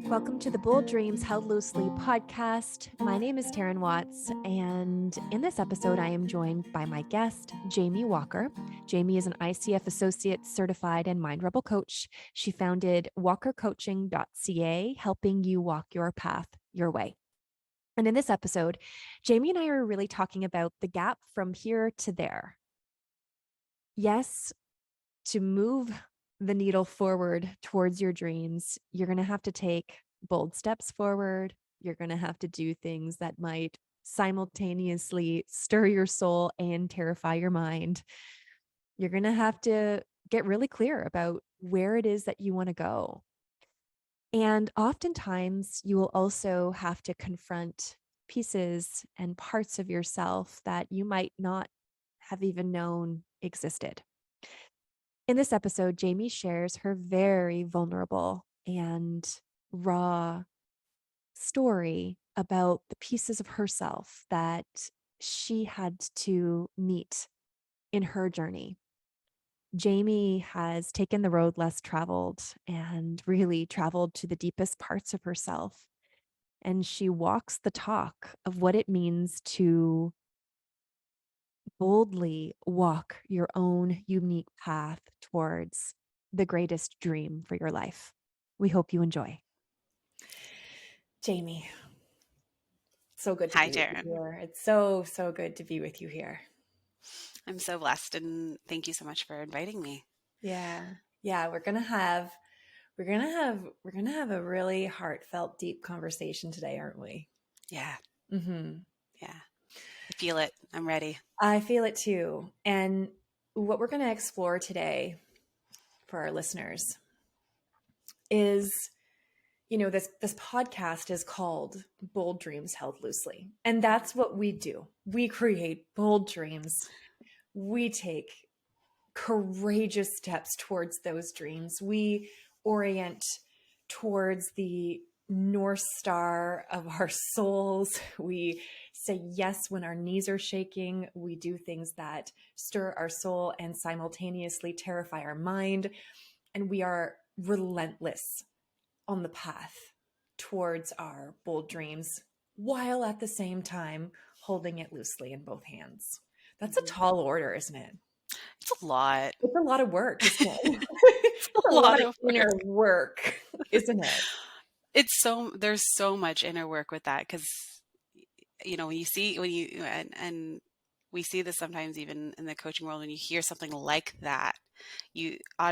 Welcome to the Bold Dreams Held Loosely podcast. My name is Taryn Watts, and in this episode, I am joined by my guest, Jamie Walker. Jamie is an ICF Associate Certified and Mind Rebel Coach. She founded walkercoaching.ca, helping you walk your path your way. And in this episode, Jamie and I are really talking about the gap from here to there. Yes, to move the needle forward towards your dreams, you're going to have to take bold steps forward. You're going to have to do things that might simultaneously stir your soul and terrify your mind. You're going to have to get really clear about where it is that you want to go. And oftentimes, you will also have to confront pieces and parts of yourself that you might not have even known existed. In this episode, Jamie shares her very vulnerable and raw story about the pieces of herself that she had to meet in her journey. Jamie has taken the road less traveled and really traveled to the deepest parts of herself. And she walks the talk of what it means to boldly walk your own unique path towards the greatest dream for your life. We hope you enjoy. Jamie, so good to Hi, be with you Taryn. here. It's so good to be with you here. I'm so blessed, and thank you so much for inviting me. Yeah. We're gonna have a really heartfelt, deep conversation today, aren't we? Yeah. Mm-hmm. Yeah. I feel it. I'm ready. I feel it too. And what we're gonna explore today for our listeners is, this podcast is called Bold Dreams Held Loosely. And that's what we do. We create bold dreams. We take courageous steps towards those dreams. We orient towards the North Star of our souls. We say yes when our knees are shaking. We do things that stir our soul and simultaneously terrify our mind. And we are relentless on the path towards our bold dreams, while at the same time holding it loosely in both hands. That's a tall order, isn't it? It's a lot. It's a lot of work, isn't it? It's a lot of inner work, isn't it? There's so much inner work with that, because when we see this sometimes even in the coaching world, when you hear something like that,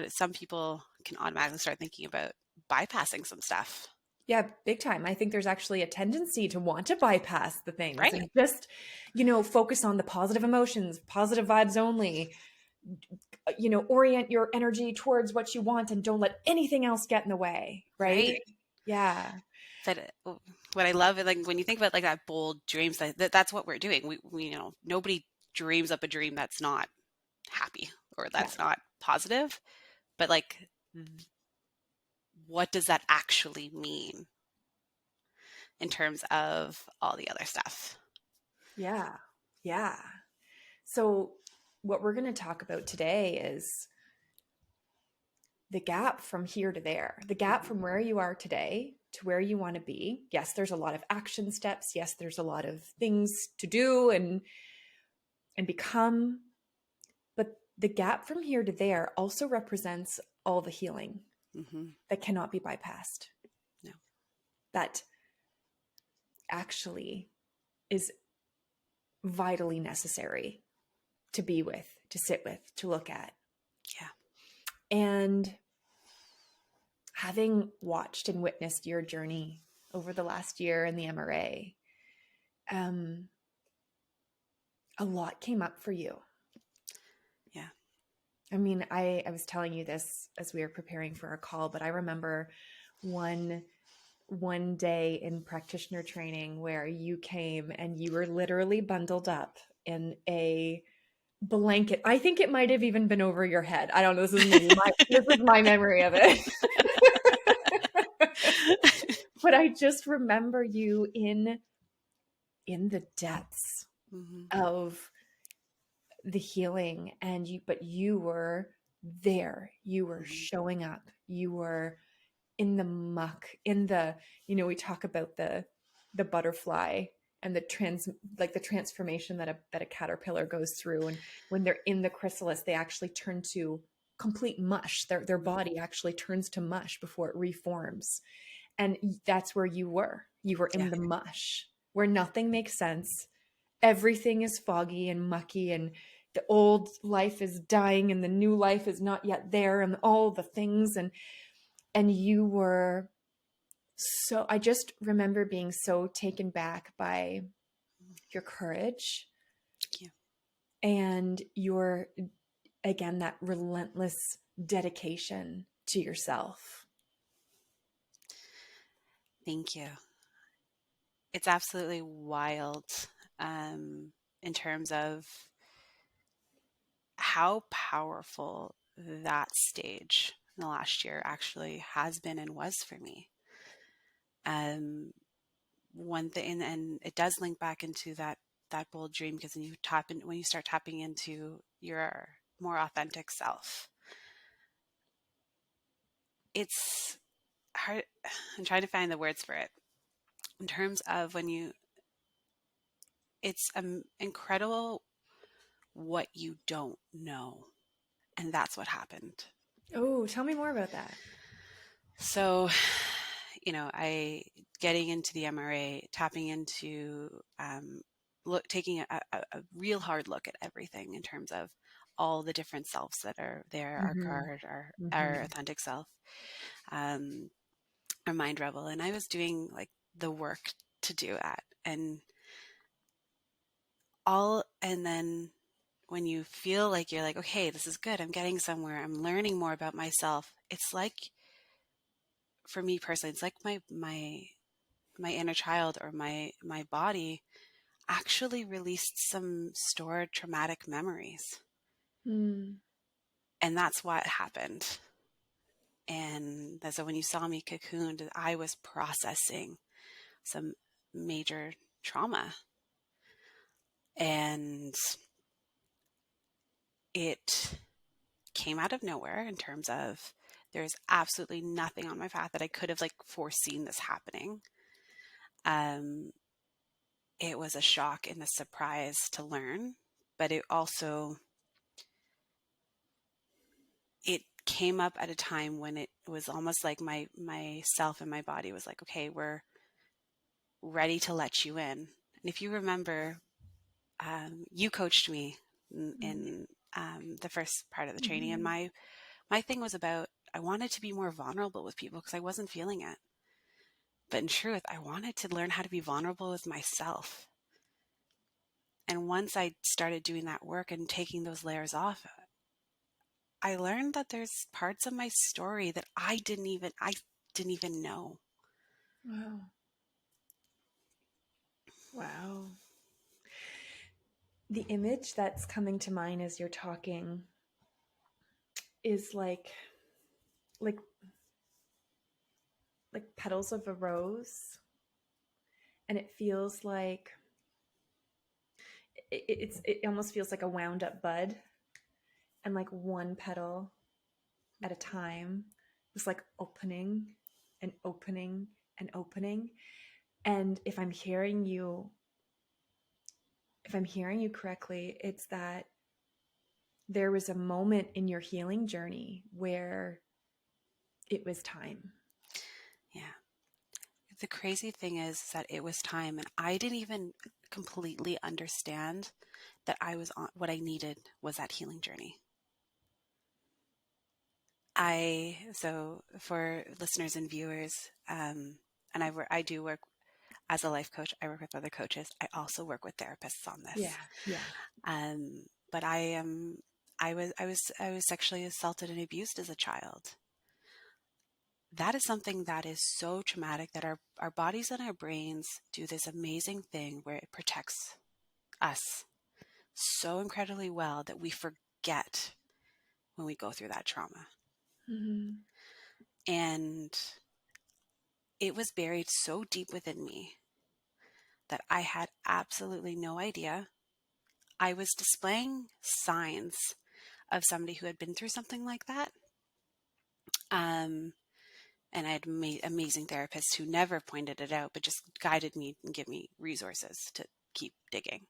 some people can automatically start thinking about bypassing some stuff. Yeah, big time. I think there's actually a tendency to want to bypass the things Right. and just, focus on the positive emotions, positive vibes only, orient your energy towards what you want and don't let anything else get in the way. Right. Yeah. But what I love is, like, when you think about like that bold dreams, that's what we're doing. We nobody dreams up a dream that's not happy or that's not positive. But like, what does that actually mean in terms of all the other stuff? Yeah. Yeah. So what we're going to talk about today is the gap from here to there, the gap from where you are today to where you want to be. Yes, there's a lot of action steps. Yes, there's a lot of things to do and become. But the gap from here to there also represents all the healing that cannot be bypassed. No. That actually is vitally necessary to be with, to sit with, to look at. Yeah. And having watched and witnessed your journey over the last year in the MRA, a lot came up for you. Yeah. I mean, I was telling you this as we were preparing for our call, but I remember one day in practitioner training where you came and you were literally bundled up in a blanket. I think it might have even been over your head. I don't know. This is my memory of it. But I just remember you in the depths of the healing, but you were there. You were showing up. You were in the muck, we talk about the butterfly and the transformation that a caterpillar goes through. And when they're in the chrysalis, they actually turn to complete mush. Their body actually turns to mush before it reforms. And that's where you were. You were in the mush where nothing makes sense. Everything is foggy and mucky, and the old life is dying and the new life is not yet there, and all the things. And you were so, I just remember being so taken back by your courage. Thank you. And your, again, that relentless dedication to yourself. Thank you. It's absolutely wild in terms of how powerful that stage in the last year actually has been and was for me. One thing, and it does link back into that bold dream, because when you start tapping into your more authentic self, it's hard. I'm trying to find the words for it in terms of it's incredible what you don't know. And that's what happened. Oh, tell me more about that. So, I getting into the MRA, tapping into taking a real hard look at everything in terms of all the different selves that are there, our guard, our authentic self, our mind rebel. And I was doing like the work to do that. And then when you feel like you're like, okay, this is good, I'm getting somewhere, I'm learning more about myself, it's like, for me personally, it's like my inner child or my body actually released some stored traumatic memories. And that's what happened. And so when you saw me cocooned, I was processing some major trauma. And it came out of nowhere in terms of there's absolutely nothing on my path that I could have like foreseen this happening. It was a shock and a surprise to learn, but it came up at a time when it was almost like myself and my body was like, okay, we're ready to let you in. And if you remember, you coached me in the first part of the training, and my thing was about, I wanted to be more vulnerable with people because I wasn't feeling it. But in truth, I wanted to learn how to be vulnerable with myself. And once I started doing that work and taking those layers off, I learned that there's parts of my story that I didn't even know. Wow. Wow. The image that's coming to mind as you're talking is like petals of a rose, and it feels like it almost feels like a wound up bud, and like one petal at a time, just like opening and opening and opening. And if I'm hearing you correctly, it's that there was a moment in your healing journey where it was time. Yeah. The crazy thing is that it was time, and I didn't even completely understand that I was on what I needed was that healing journey. So for listeners and viewers, and I do work as a life coach. I work with other coaches. I also work with therapists on this. Yeah. But I was sexually assaulted and abused as a child. That is something that is so traumatic that our bodies and our brains do this amazing thing where it protects us so incredibly well that we forget when we go through that trauma. And it was buried so deep within me that I had absolutely no idea. I was displaying signs of somebody who had been through something like that. And I had amazing therapists who never pointed it out, but just guided me and give me resources to keep digging.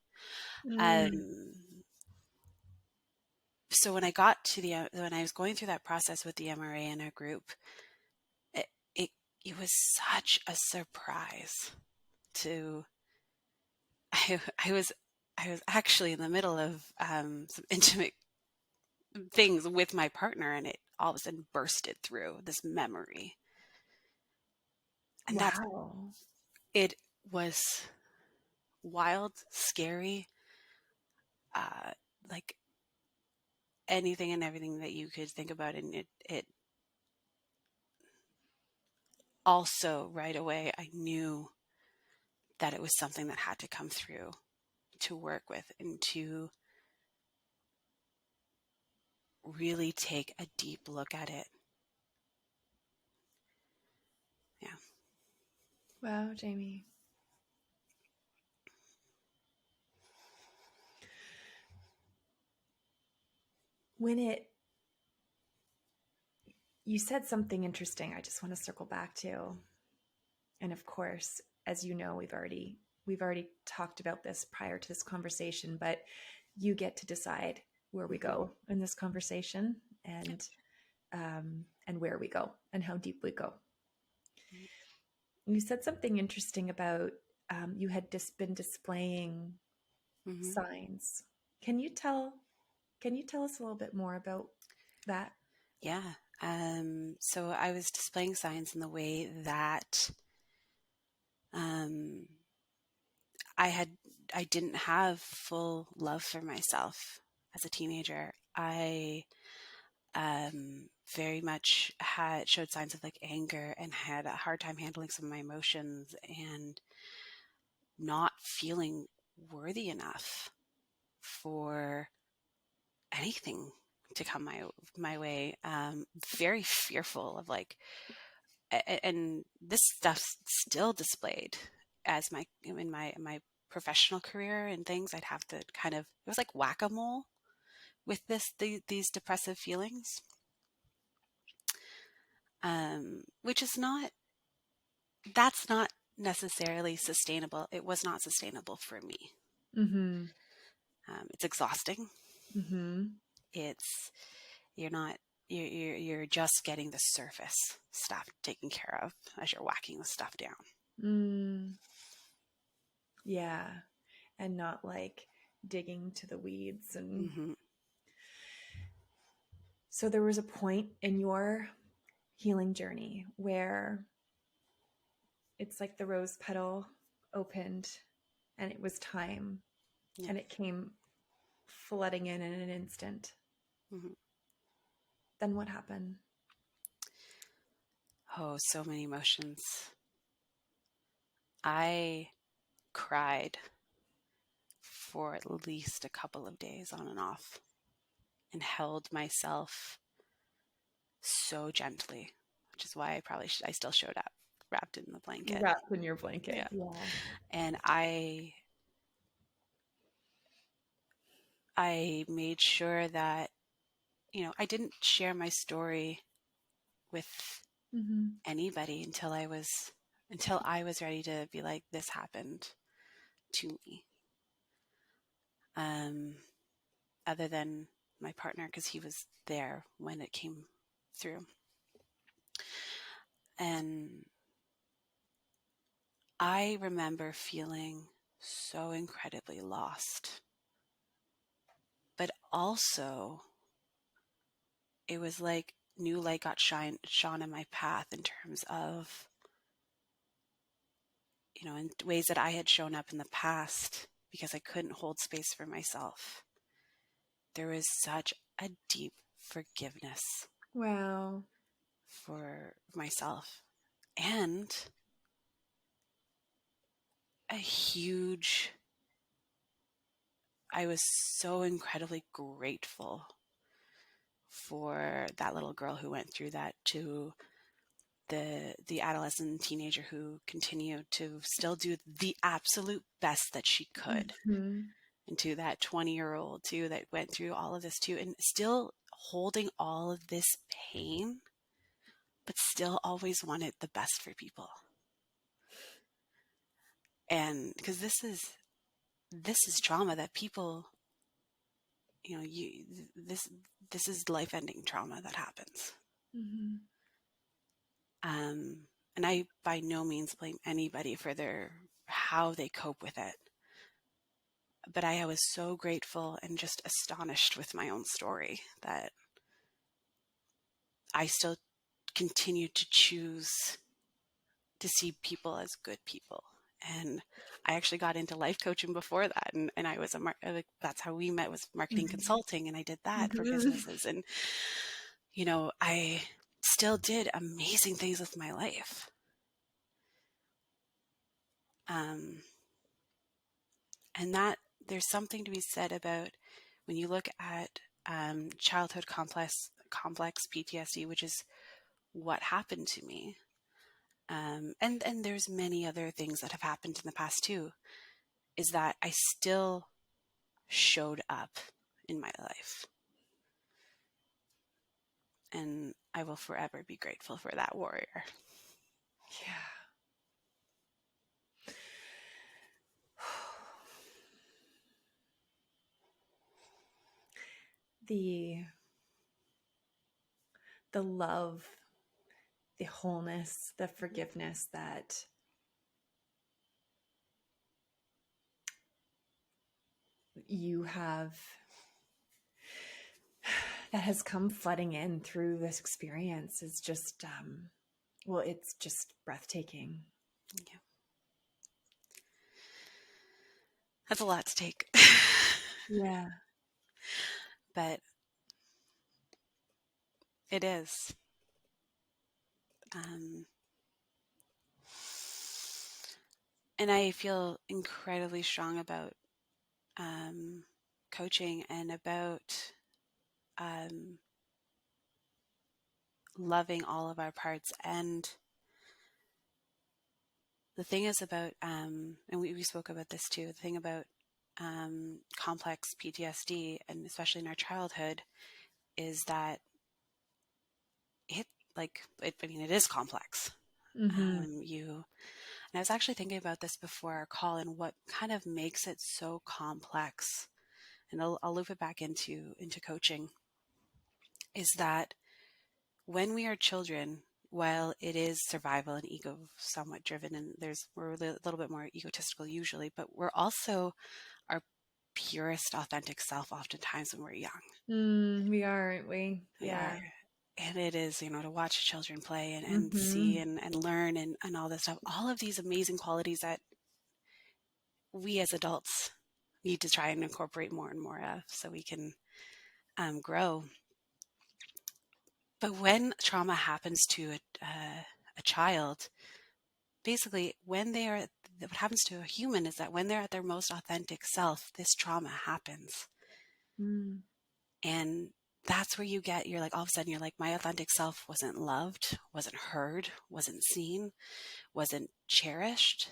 So when I got to when I was going through that process with the MRA in a group, it, it, it was such a surprise to, I was actually in the middle of some intimate things with my partner, and it all of a sudden bursted through this memory. And Wow. it was wild, scary, like anything and everything that you could think about. And it also right away, I knew that it was something that had to come through to work with and to really take a deep look at it. Yeah. Wow, Jamie. You said something interesting I just want to circle back to. And of course, as you know, we've already talked about this prior to this conversation, but you get to decide where we go in this conversation and where we go and how deep we go. You said something interesting about you had just been displaying signs. Can you tell us a little bit more about that? Yeah. So I was displaying signs in the way that I didn't have full love for myself as a teenager. I very much showed signs of like anger and had a hard time handling some of my emotions and not feeling worthy enough for anything to come my way. Very fearful of like, and this stuff's still displayed as in my professional career and things. I'd have to it was like whack-a-mole with these depressive feelings, which is that's not necessarily sustainable. It was not sustainable for me. Mm-hmm. It's exhausting. Mm-hmm. You're just getting the surface stuff taken care of as you're whacking the stuff down. Yeah. And not like digging to the weeds. And so there was a point in your healing journey where it's like the rose petal opened and it was time. Yeah. And it came flooding in an instant. Then what happened? Oh, so many emotions. I cried for at least a couple of days on and off and held myself so gently, which is why I still showed up wrapped in the blanket. Wrapped in your blanket. Yeah. And I made sure that, I didn't share my story with anybody until I was ready to be like, this happened to me. Other than my partner, because he was there when it came through. And I remember feeling so incredibly lost. But also, it was like new light got shone in my path in terms of, in ways that I had shown up in the past because I couldn't hold space for myself. There was such a deep forgiveness. Wow. For myself. And I was so incredibly grateful for that little girl who went through that, to the adolescent and teenager who continued to still do the absolute best that she could, and to that 20-year-old too that went through all of this too and still holding all of this pain but still always wanted the best for people. And because this is trauma that people, this is life-ending trauma that happens. Mm-hmm. And I by no means blame anybody for how they cope with it. But I was so grateful and just astonished with my own story that I still continue to choose to see people as good people. And I actually got into life coaching before that. And I was that's how we met, was marketing consulting. And I did that for businesses. And, I still did amazing things with my life. And that there's something to be said about when you look at childhood complex PTSD, which is what happened to me. And there's many other things that have happened in the past too, is that I still showed up in my life. And I will forever be grateful for that warrior. Yeah. The love, the wholeness, the forgiveness that you have, that has come flooding in through this experience is just, it's just breathtaking. Yeah. That's a lot to take. Yeah. But it is. And I feel incredibly strong about coaching and about loving all of our parts. And the thing is about, and we spoke about this too, the thing about complex PTSD, and especially in our childhood, is that it is complex. Mm-hmm. And I was actually thinking about this before our call, and what kind of makes it so complex. And I'll loop it back into coaching, is that when we are children, while it is survival and ego somewhat driven, and we're a little bit more egotistical usually, but we're also our purest authentic self oftentimes when we're young. We are, aren't we? We are. And it is, to watch children play and Mm-hmm. see and learn and all this stuff, all of these amazing qualities that we as adults need to try and incorporate more and more of so we can grow. But when trauma happens to a child, basically what happens to a human is that when they're at their most authentic self, this trauma happens. Mm. And that's where you're like, all of a sudden you're like, my authentic self wasn't loved, wasn't heard, wasn't seen, wasn't cherished.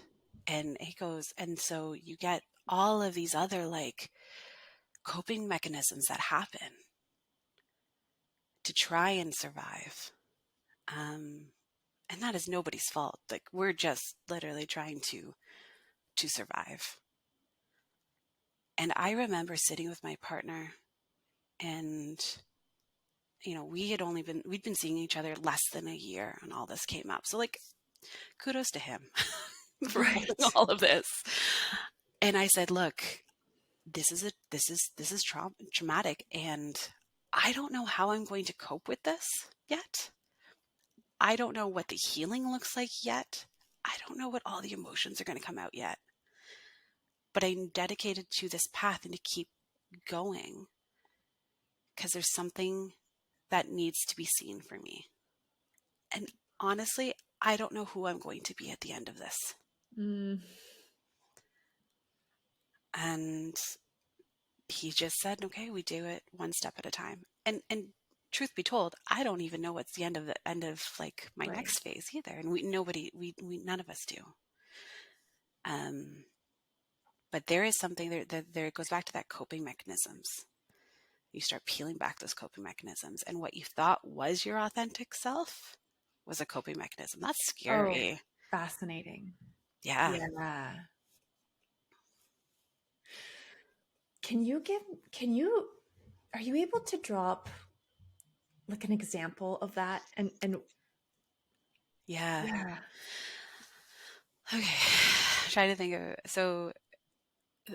And it goes, and so you get all of these other like coping mechanisms that happen to try and survive. And that is nobody's fault. Like, we're just literally trying to survive. And I remember sitting with my partner, and we'd been seeing each other less than a year, and all this came up. So like, kudos to him for holding all of this. And I said, look, this is traumatic, and I don't know how I'm going to cope with this yet. I don't know what the healing looks like yet. I don't know what all the emotions are going to come out yet. But I'm dedicated to this path and to keep going, because there's something that needs to be seen for me. And honestly, I don't know who I'm going to be at the end of this. Mm. And he just said, okay, we do it one step at a time. And truth be told, I don't even know what's the end of like my next phase either. And we none of us do. But there is something there goes back to that coping mechanisms. You start peeling back those coping mechanisms, and what you thought was your authentic self was a coping mechanism. That's Oh, scary. fascinating. Yeah. Yeah. Are you able to drop like an example of that? And Yeah. yeah. Okay. Trying to think of it. So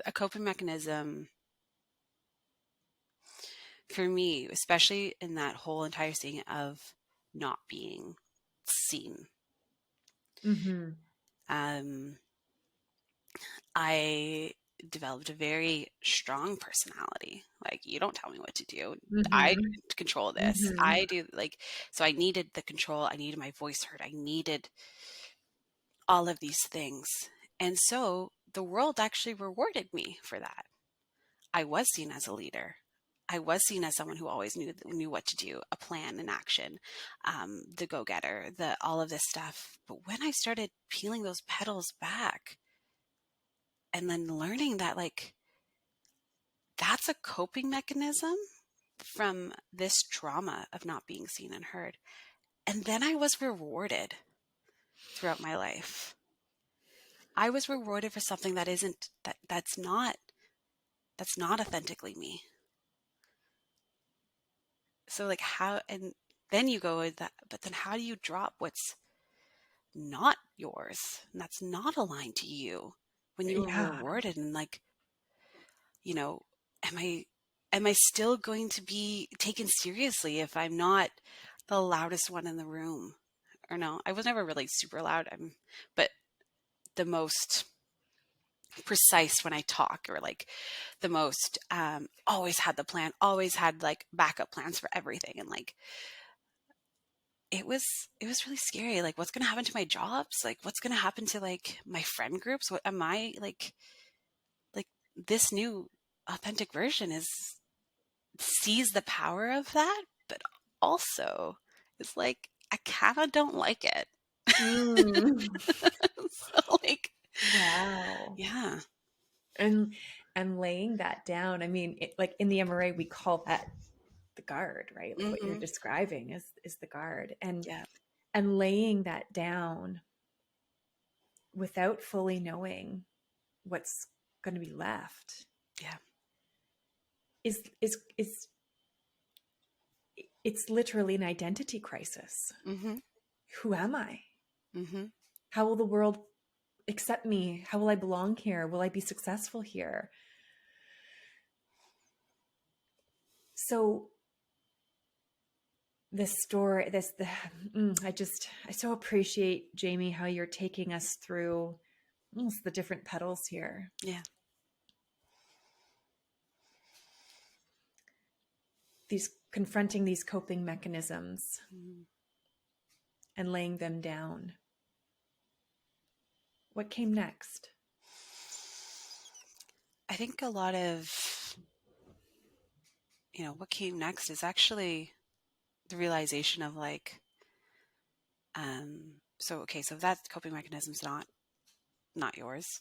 a coping mechanism for me, especially in that whole entire thing of not being seen. Mm-hmm. Um, I developed a very strong personality. Like, you don't tell me what to do. I Mm-hmm. control this. Mm-hmm. I do, like, so I needed the control. I needed my voice heard. I needed all of these things. And so the world actually rewarded me for that. I was seen as a leader. I was seen as someone who always knew what to do, a plan, an action, the go-getter, the all of this stuff. But when I started peeling those petals back and then learning that, like, that's a coping mechanism from this trauma of not being seen and heard. And then I was rewarded throughout my life. I was rewarded for something that isn't that's not authentically me. So like how, and then you go with that, but then how do you drop what's not yours and that's not aligned to you when you were Yeah. rewarded? And like, you know, am I still going to be taken seriously if I'm not the loudest one in the room? Or no, I was never really super loud. But the most precise when I talk, or like the most always had the plan, always had like backup plans for everything. And like it was really scary. Like, what's gonna happen to my jobs? Like, what's gonna happen to like my friend groups? What am I like this new authentic version is sees the power of that, but also it's like I kind of don't like it. Mm. So like, Wow. yeah. And laying that down. I mean, like in the MRA, we call that the guard, right? Like what you're Mm-hmm. describing is the guard, Yeah. and laying that down without fully knowing what's going to be left Yeah. is it's literally an identity crisis. Mm-hmm. Who am I? Mm-hmm. How will the world accept me? How will I belong here? Will I be successful here? So this story, I so appreciate, Jamie, how you're taking us through the different petals here. Yeah. These confronting these coping mechanisms Mm-hmm. and laying them down. What came next? I think a lot of, what came next is actually the realization of like, so okay, so if that coping mechanism's not yours,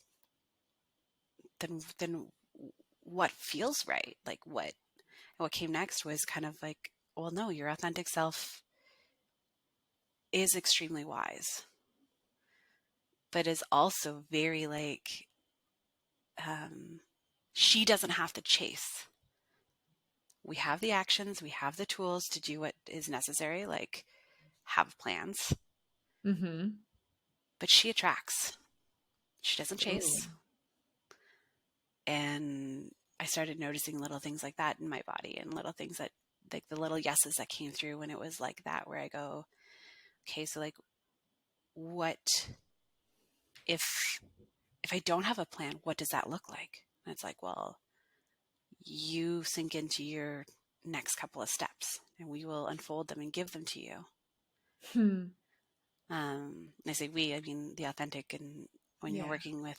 then what feels right? Like what came next was kind of like, well, no, your authentic self is extremely wise, but is also very like, she doesn't have to chase. We have the actions, we have the tools to do what is necessary, like have plans, Mm-hmm. but she attracts. She doesn't Ooh. chase. And I started noticing little things like that in my body, and little things that, like the little yeses that came through when it was like that, where I go, okay, so like, what if I don't have a plan, what does that look like? And it's like, well, you sink into your next couple of steps and we will unfold them and give them to you. Hmm. I say we, I mean the authentic, and when you're Yeah. working with,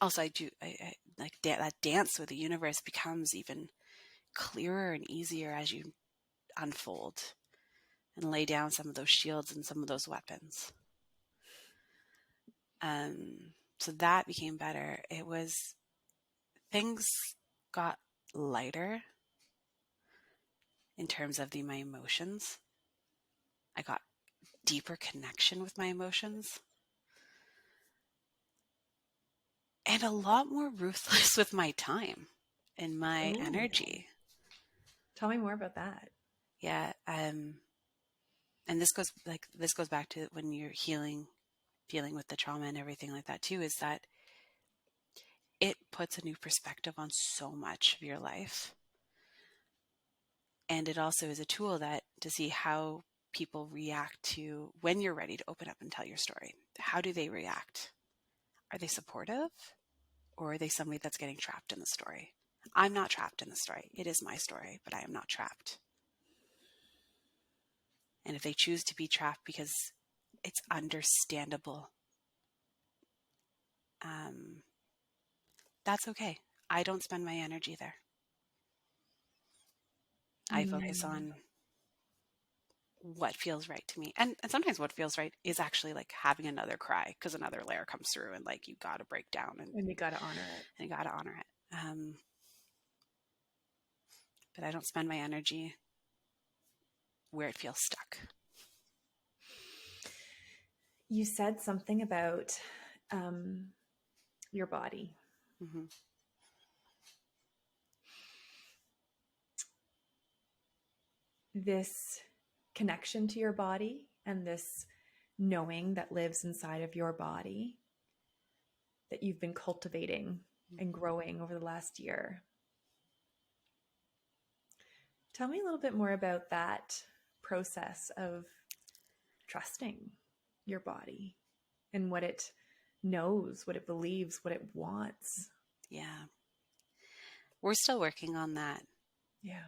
also I like that dance with the universe becomes even clearer and easier as you unfold and lay down some of those shields and some of those weapons. So that became better. It was, things got lighter in terms of my emotions. I got deeper connection with my emotions, and a lot more ruthless with my time and my Ooh. energy. Tell me more about that. Yeah. And this goes back to when you're dealing with the trauma and everything like that too, is that it puts a new perspective on so much of your life. And it also is a tool to see how people react to when you're ready to open up and tell your story. How do they react? Are they supportive, or are they somebody that's getting trapped in the story? I'm not trapped in the story. It is my story, but I am not trapped. And if they choose to be trapped because it's understandable, that's okay. I don't spend my energy there. I focus on what feels right to me. And sometimes what feels right is actually like having another cry because another layer comes through, and like you got to break down And you got to honor it. and you got to honor it. But I don't spend my energy where it feels stuck. You said something about your body. Mm-hmm. This connection to your body and this knowing that lives inside of your body that you've been cultivating and growing over the last year. Tell me a little bit more about that process of trusting your body and what it knows, what it believes, what it wants. Yeah. We're still working on that. Yeah.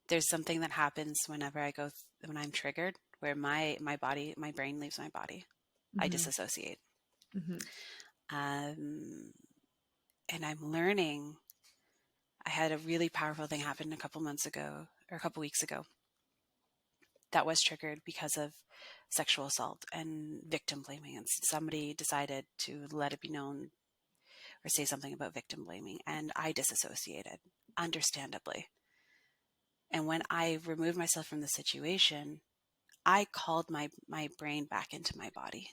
There's something that happens whenever when I'm triggered, where my brain leaves my body. Mm-hmm. I disassociate. Mm-hmm. And I'm learning. I had a really powerful thing happen a couple weeks ago that was triggered because of sexual assault and victim blaming. And somebody decided to let it be known or say something about victim blaming, and I disassociated, understandably. And when I removed myself from the situation, I called my brain back into my body.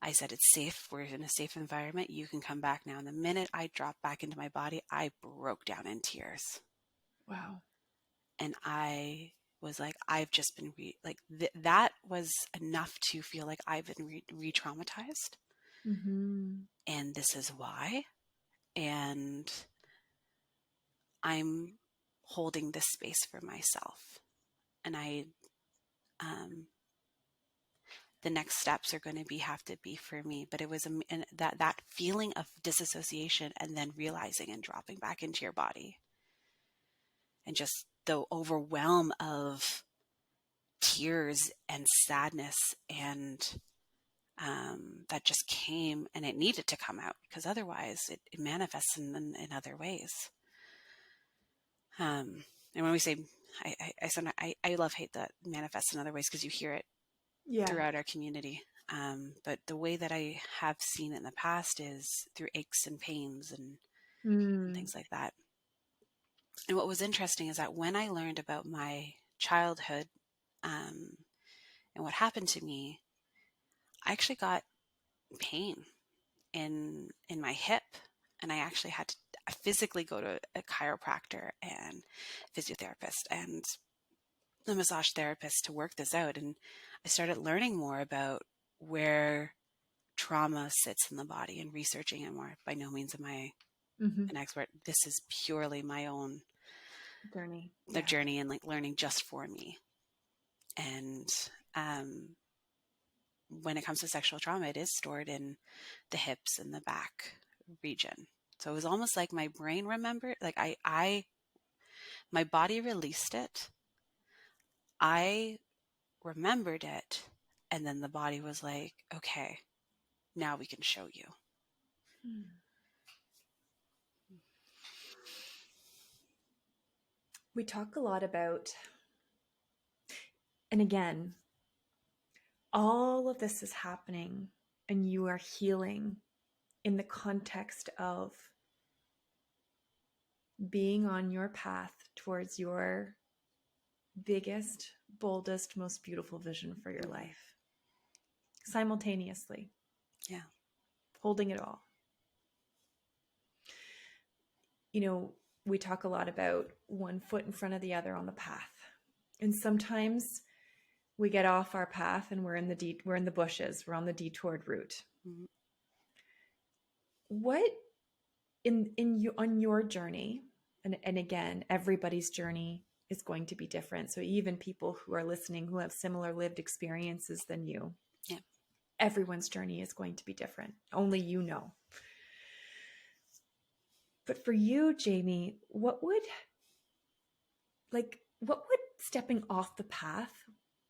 I said, it's safe. We're in a safe environment. You can come back now. And the minute I dropped back into my body, I broke down in tears. Wow. And I was like, I've just been that was enough to feel like I've been re-traumatized. Mm-hmm. And this is why. And I'm holding this space for myself. And the next steps are going to have to be for me. But it was that feeling of disassociation, and then realizing and dropping back into your body, and just the overwhelm of tears and sadness, and that just came, and it needed to come out, because otherwise it manifests in other ways. And when we say, I love hate that manifests in other ways, because you hear it throughout our community. But the way that I have seen it in the past is through aches and pains and things like that. And what was interesting is that when I learned about my childhood and what happened to me, I actually got pain in my hip, and I actually had to physically go to a chiropractor and physiotherapist and a massage therapist to work this out. And I started learning more about where trauma sits in the body and researching it more. By no means am I an expert. This is purely my own journey and like learning just for me. And when it comes to sexual trauma, it is stored in the hips and the back region. So it was almost like my brain remembered, like my body released it. I remembered it. And then the body was like, okay, now we can show you. We talk a lot about, and again, all of this is happening and you are healing in the context of being on your path towards your biggest, boldest, most beautiful vision for your life simultaneously. Yeah. Holding it all. You know, we talk a lot about one foot in front of the other on the path. And sometimes we get off our path and we're in the bushes, we're on the detoured route. Mm-hmm. What on your journey, and again, everybody's journey is going to be different. So even people who are listening who have similar lived experiences than you, Yeah. everyone's journey is going to be different. Only you know. But for you, Jamie, what would stepping off the path,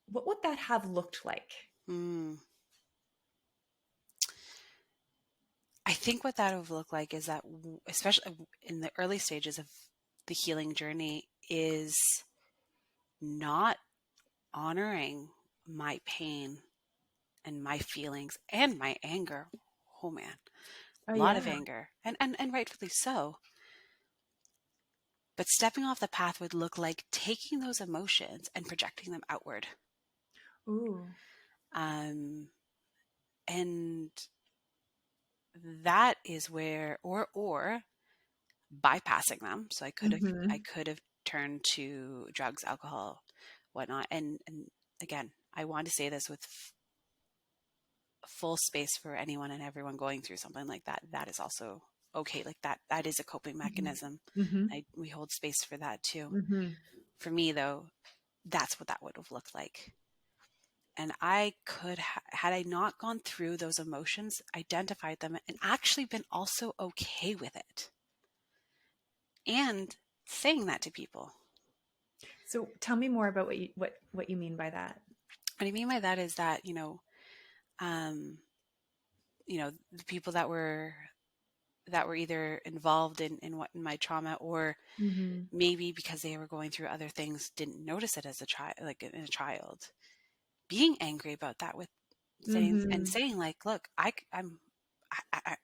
what would that have looked like? I think what that would look like is that, especially in the early stages of the healing journey, is not honoring my pain and my feelings and my anger. Oh man, Oh, a lot yeah. of anger, and rightfully so. But stepping off the path would look like taking those emotions and projecting them outward. Ooh. And that is where, or bypassing them. So I could have turned to drugs, alcohol, whatnot. And again, I want to say this with full space for anyone and everyone going through something like that. That is also okay. Like that is a coping mechanism. Mm-hmm. We hold space for that too. Mm-hmm. For me though, that's what that would have looked like. And I could, had I not gone through those emotions, identified them, and actually been also okay with it. And saying that to people. So tell me more about what you mean by that. What I mean by that is that, the people that were either involved in my trauma, or maybe because they were going through other things, didn't notice it as a child, like in a child, being angry about that with saying like, look, I'm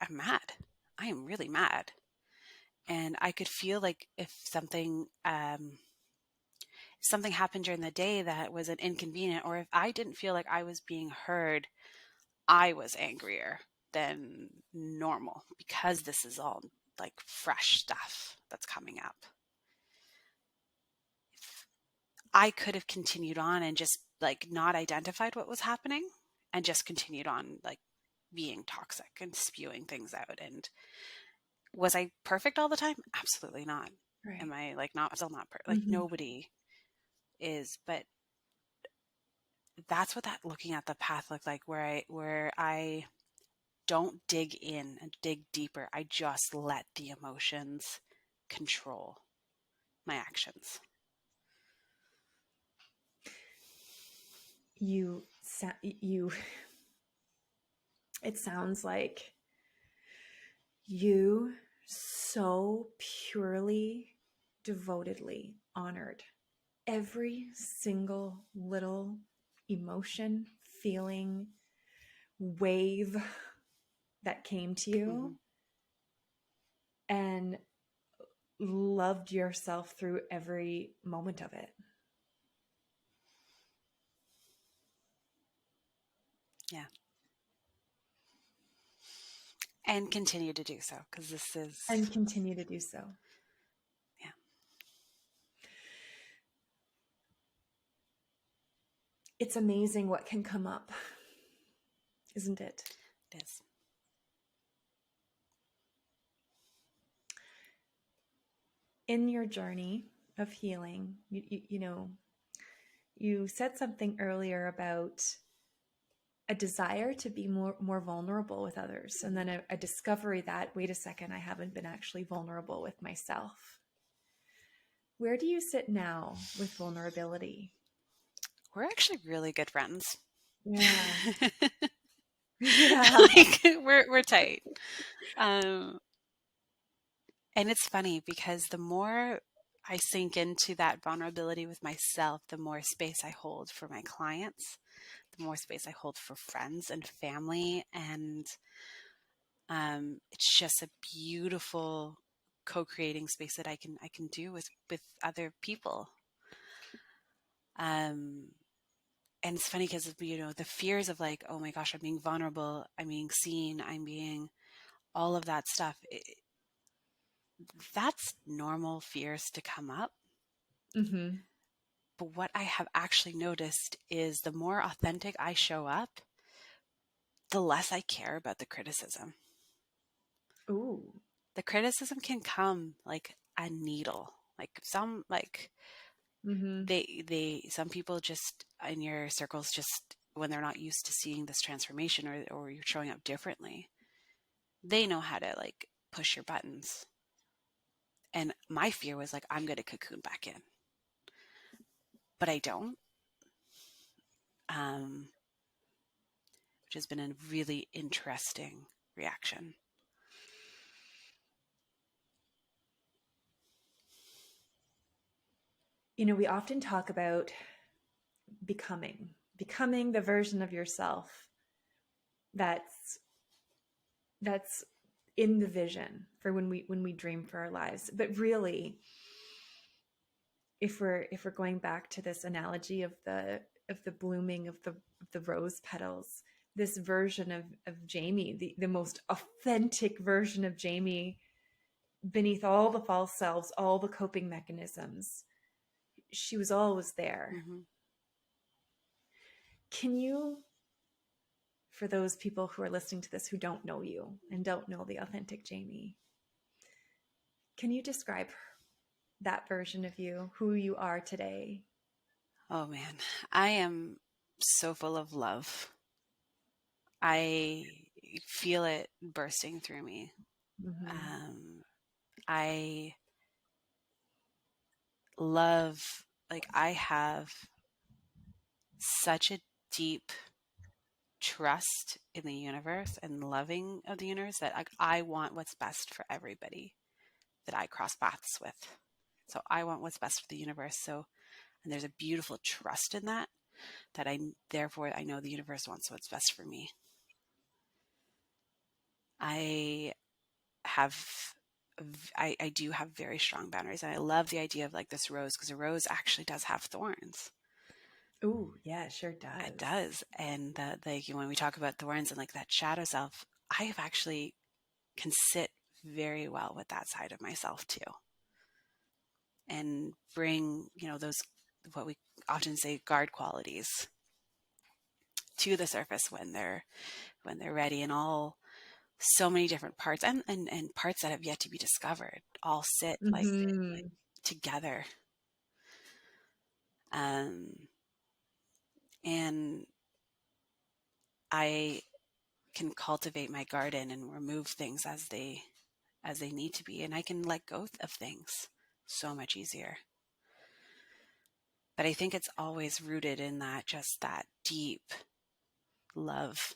mad. I am really mad. And I could feel like if something happened during the day that was an inconvenient, or if I didn't feel like I was being heard, I was angrier than normal, because this is all like fresh stuff that's coming up. I could have continued on and just like not identified what was happening and just continued on like being toxic and spewing things out. And was I perfect all the time? Absolutely not. Right. Am I like still not perfect? Like nobody is, but that's what that looking at the path looked like, where I don't dig in and dig deeper. I just let the emotions control my actions. It sounds like you so purely, devotedly honored every single little emotion, feeling, wave that came to you, and loved yourself through every moment of it. Yeah. And continue to do so, because this is... And continue to do so. Yeah. It's amazing what can come up, isn't it? It is. In your journey of healing, you said something earlier about a desire to be more vulnerable with others, and then a discovery that, wait a second, I haven't been actually vulnerable with myself. Where do you sit now with vulnerability? We're actually really good friends. Yeah. Yeah. Like we're tight. And it's funny because the more I sink into that vulnerability with myself, the more space I hold for my clients, the more space I hold for friends and family. And it's just a beautiful co-creating space that I can do with other people. And it's funny because, the fears of like, oh my gosh, I'm being vulnerable, I'm being seen, I'm being all of that stuff. That's normal fears to come up. Mm-hmm. But what I have actually noticed is the more authentic I show up, the less I care about the criticism. Ooh. The criticism can come like a needle. Mm-hmm. Some people just in your circles, just when they're not used to seeing this transformation, or you're showing up differently, they know how to like push your buttons. And my fear was like, I'm going to cocoon back in, but I don't. Which has been a really interesting reaction. We often talk about becoming the version of yourself that's in the vision for when we dream for our lives. But really, if we're going back to this analogy of the blooming of the rose petals, this version of Jamie, the most authentic version of Jamie, beneath all the false selves, all the coping mechanisms, she was always there. Mm-hmm. Can you, for those people who are listening to this who don't know you and don't know the authentic Jamie, can you describe that version of you, who you are today? Oh man, I am so full of love. I feel it bursting through me. Mm-hmm. I love, like, I have such a deep trust in the universe and loving of the universe that, like, I want what's best for everybody that I cross paths with. So I want what's best for the universe. So, and there's a beautiful trust in that therefore I know the universe wants what's best for me. I have I do have very strong boundaries, and I love the idea of like this rose, because a rose actually does have thorns. Oh, yeah, it sure does. It does. And when we talk about thorns and like that shadow self, I have actually can sit very well with that side of myself too, and bring, those, what we often say, guard qualities to the surface when they're ready, and all so many different parts, and parts that have yet to be discovered all sit like Mm-hmm. together. And I can cultivate my garden and remove things as they need to be, and I can let go of things so much easier. But I think it's always rooted in that deep love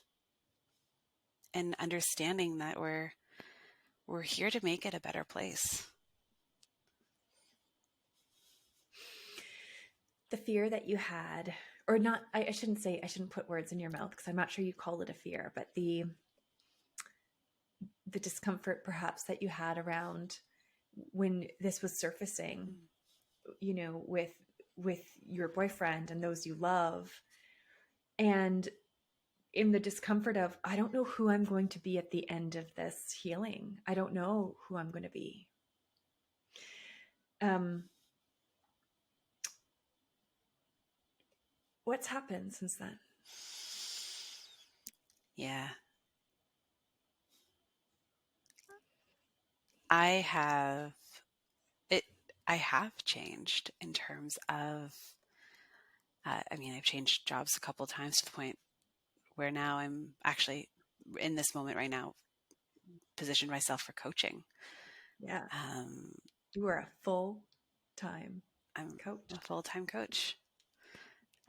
and understanding that we're here to make it a better place. The fear that you had, or not, I shouldn't put words in your mouth, because I'm not sure you call it a fear, but the discomfort perhaps that you had around when this was surfacing, with your boyfriend and those you love, and in the discomfort of, I don't know who I'm going to be at the end of this healing. I don't know who I'm going to be. What's happened since then? Yeah. I have changed in terms of, I've changed jobs a couple of times to the point where now I'm actually, in this moment right now, positioned myself for coaching. Yeah. Um, You are a full-time I'm coach. a full-time coach.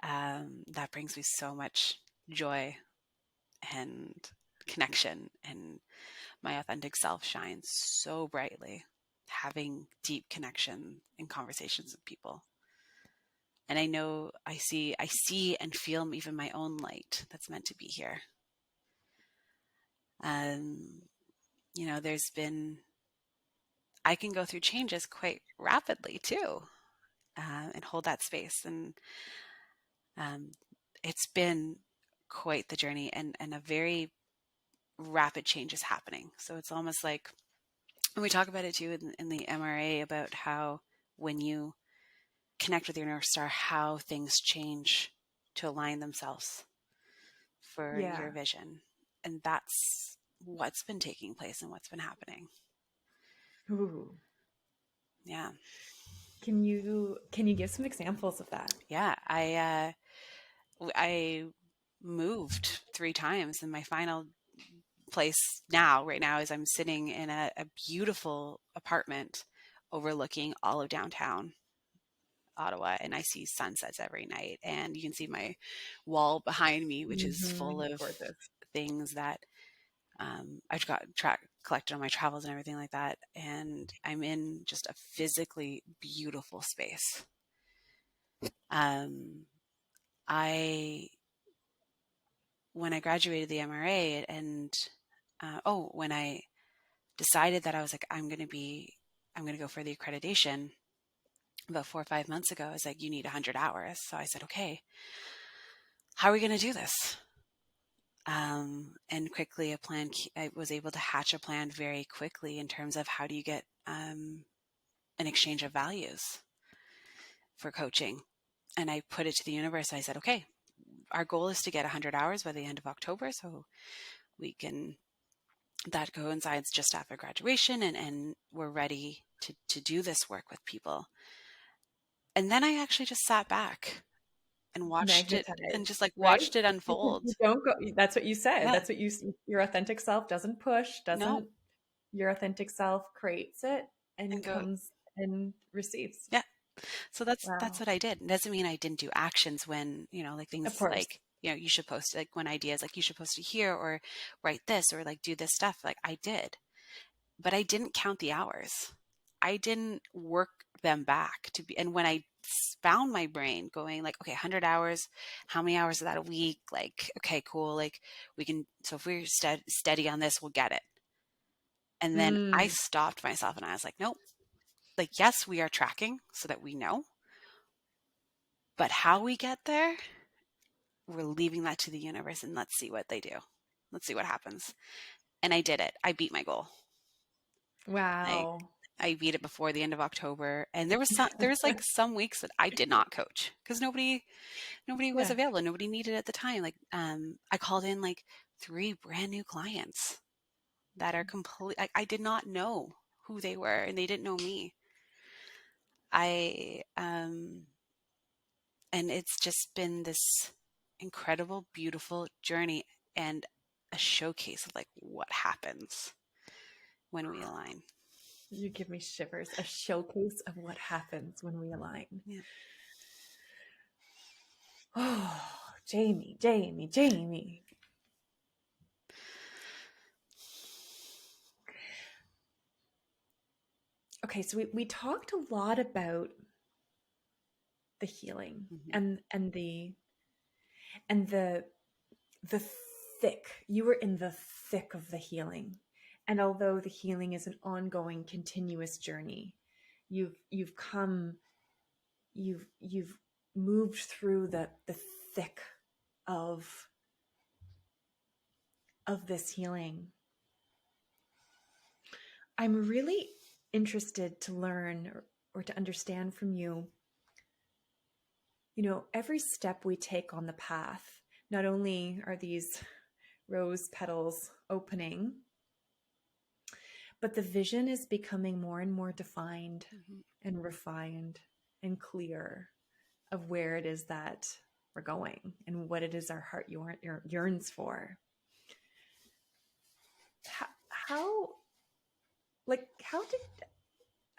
That brings me so much joy and connection, and my authentic self shines so brightly, having deep connection and conversations with people. And I know I see and feel even my own light that's meant to be here. I can go through changes quite rapidly too. and hold that space. And it's been quite the journey, and a very rapid change is happening. So it's almost like, and we talk about it too in the MRA, about how when you connect with your North Star, how things change to align themselves for Yeah. your vision. And that's what's been taking place and what's been happening. Ooh. Yeah. Can you give some examples of that? Yeah. I moved 3 times, and my final place right now is I'm sitting in a beautiful apartment overlooking all of downtown Ottawa, and I see sunsets every night. And you can see my wall behind me, which is full of Gorgeous. things that I've got collected on my travels and everything like that. And I'm in just a physically beautiful space. I when I graduated the MRA, and when I decided that I was like, I'm going to go for the accreditation about 4 or 5 months ago, I was like, you need 100 hours. So I said, okay, how are we going to do this? And quickly I was able to hatch a plan very quickly in terms of how do you get an exchange of values for coaching. And I put it to the universe. I said, okay, our goal is to get 100 hours by the end of October. So that coincides just after graduation, and we're ready to do this work with people. And then I actually just sat back and watched it, and just like right? watched it unfold. You don't go. That's what you said. Yeah. That's what your authentic self doesn't push, No. your authentic self creates it and go, comes and receives. yeah. So that's Wow. what I did. It doesn't mean I didn't do actions when, like things Of course. like, you should post, like when ideas like you should post it here, or write this, or like do this stuff. Like I did, but I didn't count the hours. I didn't work them back and when I found my brain going like, okay, 100 hours, how many hours is that a week? Like, okay, cool. Like so if we're steady on this, we'll get it. And then I stopped myself and I was like, nope. Like, yes, we are tracking so that we know, but how we get there, we're leaving that to the universe, and let's see what they do. Let's see what happens. And I did it. I beat my goal. Wow. I beat it before the end of October. And there was like some weeks that I did not coach because nobody was available. Nobody needed it at the time. Like, I called in like 3 brand new clients that are I did not know who they were, and they didn't know me. And it's just been this incredible, beautiful journey, and a showcase of like what happens when we align. You give me shivers. A showcase of what happens when we align. Yeah. Oh, Jamie. Okay, so we talked a lot about the healing and the thick. You were in the thick of the healing. And although the healing is an ongoing, continuous journey, you've moved through the thick of this healing. I'm really interested to learn or to understand from you, every step we take on the path, not only are these rose petals opening, but the vision is becoming more and more defined and refined and clear of where it is that we're going and what it is our heart yearns for.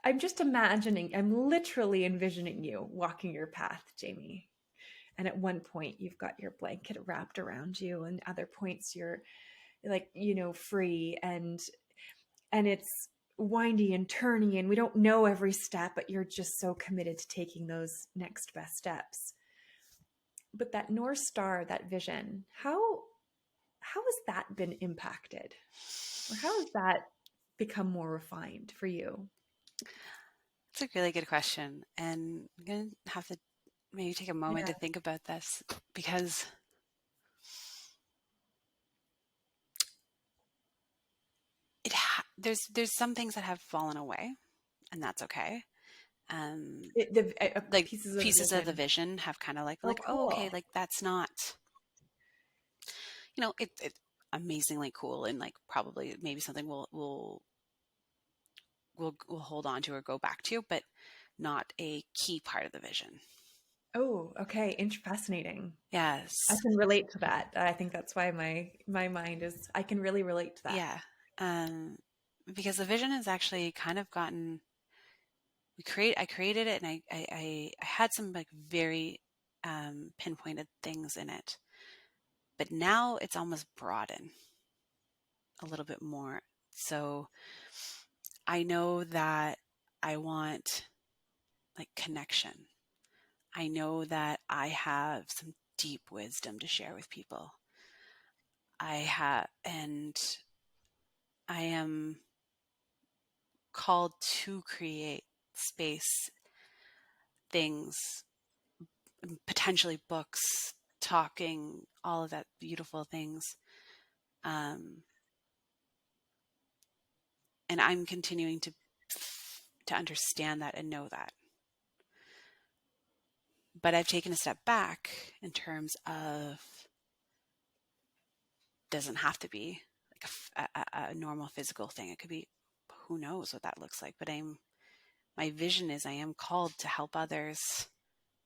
I'm just imagining, I'm literally envisioning you walking your path, Jamie. And at one point you've got your blanket wrapped around you, and other points you're like, free, and it's windy and turny, and we don't know every step, but you're just so committed to taking those next best steps. But that North Star, that vision, how has that been impacted? Or how has that become more refined for you? It's a really good question. And I'm going to have to maybe take a moment Yeah. to think about this, because there's some things that have fallen away, and that's okay. Like Pieces of the pieces of the vision. vision have kind of like Oh, oh, okay, cool. like that's not, it's amazingly cool, and like probably maybe something we'll hold on to or go back to, but not a key part of the vision. Oh, okay. Fascinating. Yes. I can relate to that. I think that's why my mind is, I can really relate to that. Yeah. Um, because the vision has actually kind of gotten, I created it, and I had some like very pinpointed things in it, but now it's almost broadened a little bit more. So I know that I want like connection. I know that I have some deep wisdom to share with people. And I am called to create space, things, potentially books, talking, all of that beautiful things. And I'm continuing to understand that and know that. But I've taken a step back in terms of, doesn't have to be like a normal physical thing. It could be, who knows what that looks like. But my vision is I am called to help others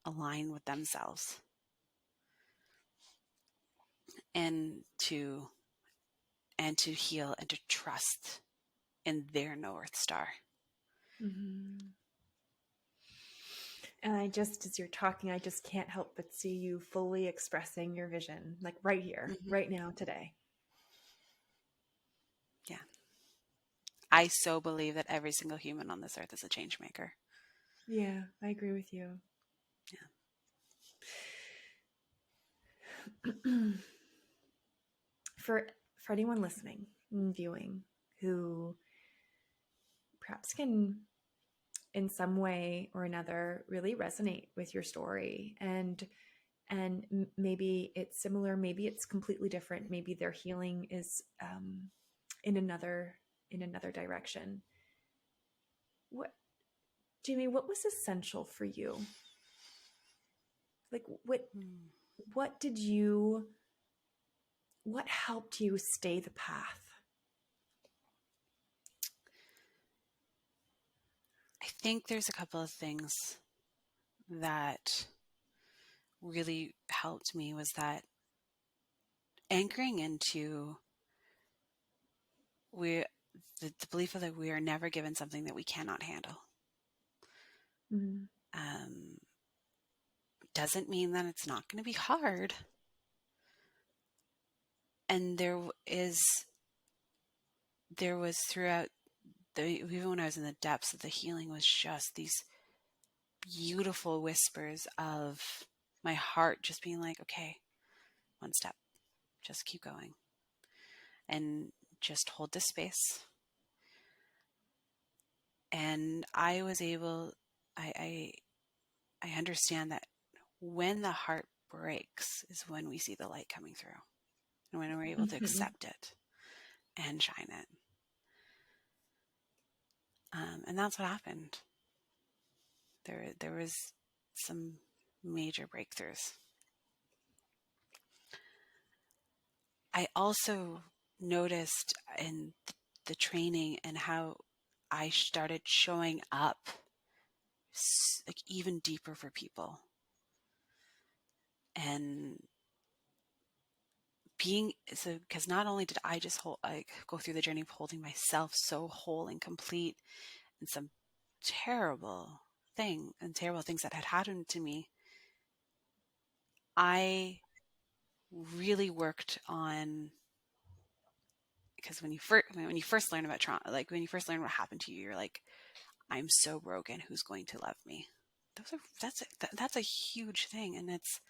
align with themselves, and to heal and to trust in their North Star. Mm-hmm. And as you're talking, I just can't help but see you fully expressing your vision, like right here, Mm-hmm. right now, today. Yeah. I so believe that every single human on this earth is a change maker. Yeah, I agree with you. Yeah. For anyone listening and viewing who perhaps can in some way or another really resonate with your story, and maybe it's similar, maybe it's completely different, maybe their healing is in another direction. What, Jamie, what was essential for you? Like what did you, what helped you stay the path? I think there's a couple of things that really helped me, was that anchoring into the belief of that we are never given something that we cannot handle. Mm. Doesn't mean that it's not going to be hard. And there was throughout even when I was in the depths of the healing, was just these beautiful whispers of my heart just being like, okay, one step, just keep going, and just hold this space. And I was able, I understand that when the heart breaks is when we see the light coming through, and when we're able to accept it and shine it. And that's what happened. There was some major breakthroughs. I also noticed in the training and how I started showing up like even deeper for people, and because not only did I just go through the journey of holding myself so whole and complete, and some terrible things that had happened to me, I really worked on, because when you first learn about trauma, like when you first learn what happened to you, you're like, I'm so broken, who's going to love me? That's a huge thing, and it's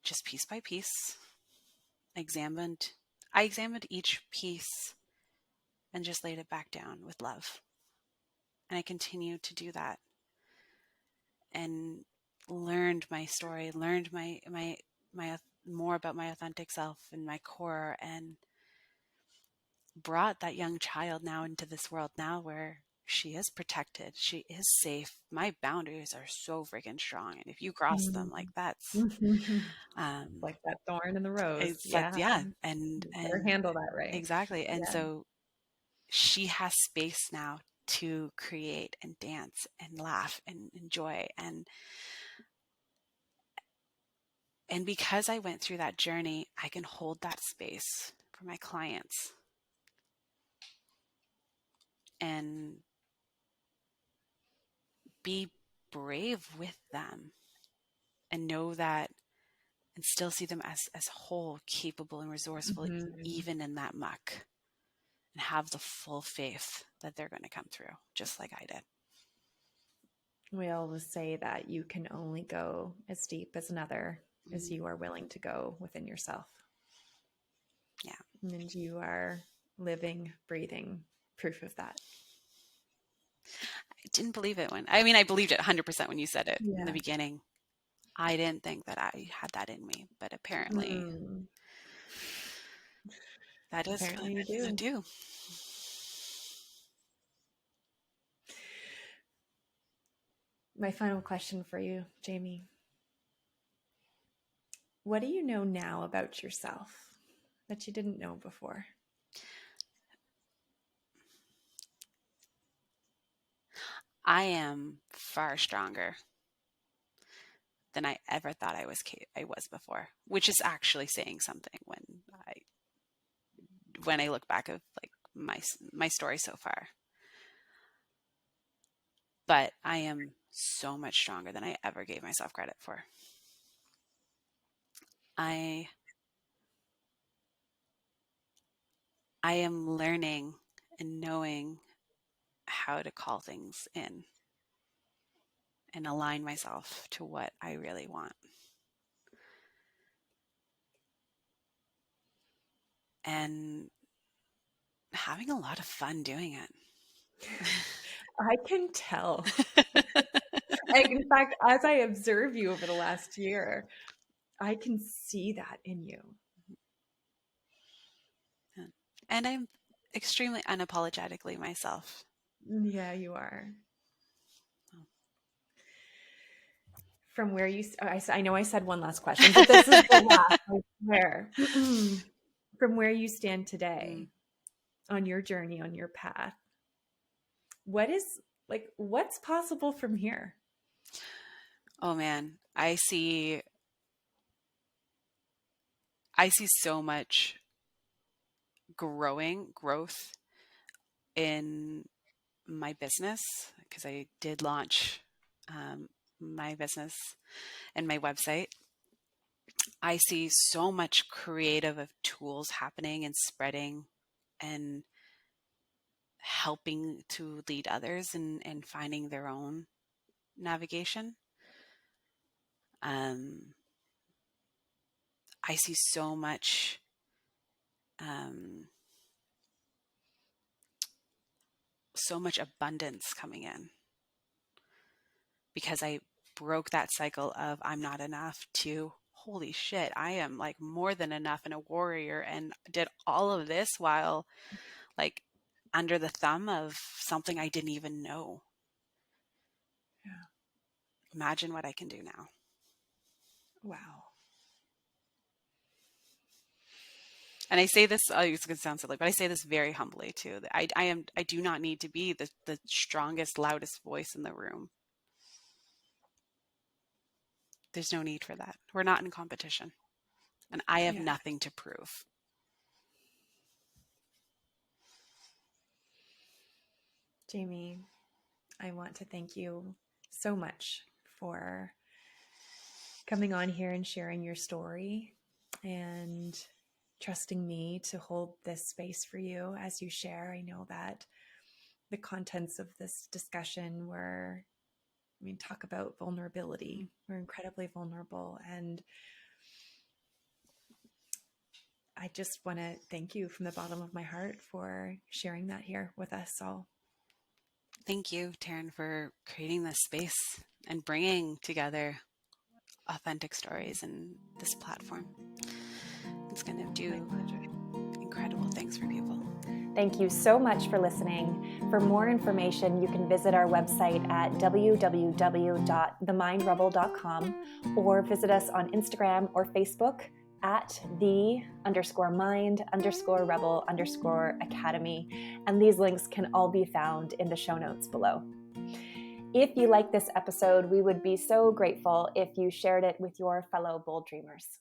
just piece by piece. I examined each piece and just laid it back down with love. And I continue to do that, and learned my story, learned my more about my authentic self and my core, and brought that young child now into this world now where she is protected, she is safe. My boundaries are so freaking strong, and if you cross them, like that's Like that thorn in the rose. it's that, Yeah. yeah, You better handle that right. exactly. And Yeah. so she has space now to create and dance and laugh and enjoy, and because I went through that journey, I can hold that space for my clients and be brave with them, and know that, and still see them as whole, capable, and resourceful, even in that muck, and have the full faith that they're going to come through, just like I did. We always say that you can only go as deep as another as you are willing to go within yourself. Yeah. And you are living, breathing proof of that. I didn't believe it I believed it 100% when you said it in the Yeah. beginning. I didn't think that I had that in me, but apparently that is Apparently what you I do. do. My final question for you, Jamie. What do you know now about yourself that you didn't know before? I am far stronger than I ever thought I was before, which is actually saying something when I look back of like my story so far. But I am so much stronger than I ever gave myself credit for. I am learning and knowing how to call things in and align myself to what I really want. And having a lot of fun doing it. I can tell. In fact, as I observe you over the last year, I can see that in you. And I'm extremely unapologetically myself. Yeah, you are. From where you, I know I said one last question, but this is the last, I swear. From where you stand today on your journey, on your path, what's possible from here? Oh man, I see so much growth in my business, because I did launch my business and my website. I see so much creative of tools happening and spreading and helping to lead others and finding their own navigation. I see so much abundance coming in, because I broke that cycle of I'm not enough to holy shit, I am like more than enough and a warrior, and did all of this while like under the thumb of something I didn't even know. Yeah. Imagine what I can do now. Wow. And I say this, it's going to sound silly, but I say this very humbly too. I do not need to be the strongest, loudest voice in the room. There's no need for that. We're not in competition. And I have nothing to prove. Jamie, I want to thank you so much for coming on here and sharing your story and trusting me to hold this space for you as you share. I know that the contents of this discussion talk about vulnerability. We're incredibly vulnerable. And I just want to thank you from the bottom of my heart for sharing that here with us all. Thank you, Taryn, for creating this space and bringing together authentic stories in this platform. It's going to do incredible things for people. Thank you so much for listening. For more information, you can visit our website at www.themindrebel.com or visit us on Instagram or Facebook at the_mind_rebel_academy. And these links can all be found in the show notes below. If you like this episode, we would be so grateful if you shared it with your fellow bold dreamers.